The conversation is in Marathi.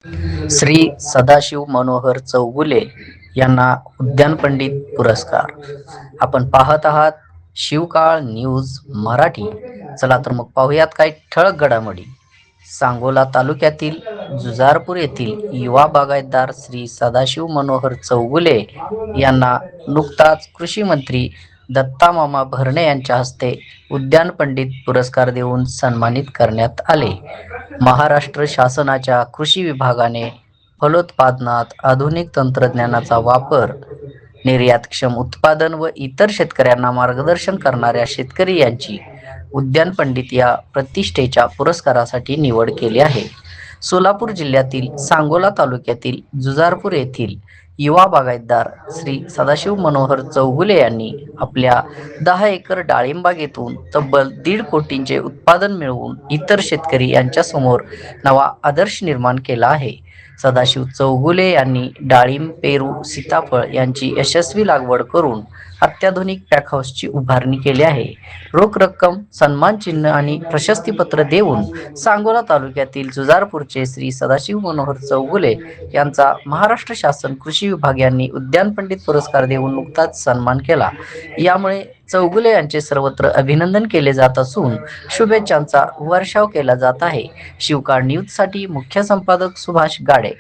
श्री सदाशिव मनोहर चौगुले यांना उद्यान पंडित पुरस्कार. आपण पाहत आहात शिवकाळ न्यूज मराठी. चला तर मग पाहूयात काही ठळक घडामोडी. सांगोला तालुक्यातील जुजारपूर येथील युवा बागायतदार श्री सदाशिव मनोहर चौगुले यांना नुकताच कृषी मंत्री दत्तामामा भरणे यांच्या हस्ते उद्यान पंडित पुरस्कार देऊन सन्मानित करण्यात आले. महाराष्ट्र शासनाच्या कृषी विभागाने फलोत्पादनात आधुनिक तंत्रज्ञानाचा वापर, निर्यातक्षम उत्पादन व इतर शेतकऱ्यांना मार्गदर्शन करणाऱ्या शेतकरी यांची उद्यान पंडित या प्रतिष्ठेच्या पुरस्कारासाठी निवड केली आहे. सोलापूर जिल्ह्यातील सांगोला तालुक्यातील जुजारपूर येथील युवा बागायतदार श्री सदाशिव मनोहर चौगुले यांनी आपल्या 10 एकर डाळिंब बागेतून तब्बल 1.5 कोटींचे उत्पादन मिळवून इतर शेतकरी यांच्यासमोर नवा आदर्श निर्माण केला आहे. सदाशिव चौगुले यांनी डाळिंब, पेरू, सीताफळ यांची यशस्वी लागवड करून अत्याधुनिक पॅकहाऊसची उभारणी केली आहे. रोख रक्कम, सन्मानचिन्ह आणि प्रशस्तीपत्र देऊन सांगोला तालुक्यातील जुजारपूरचे श्री सदाशिव मनोहर चौगुले यांचा महाराष्ट्र शासन कृषी विभाग यांनी उद्यान पंडित पुरस्कार देऊन नुकताच सन्मान केला. यामुळे चौगुले यांचे सर्वत्र अभिनंदन केले जात असून शुभेच्छांचा वर्षाव केला जात आहे. शिवकाळ न्यूजसाठी मुख्य संपादक सुभाष गाडे.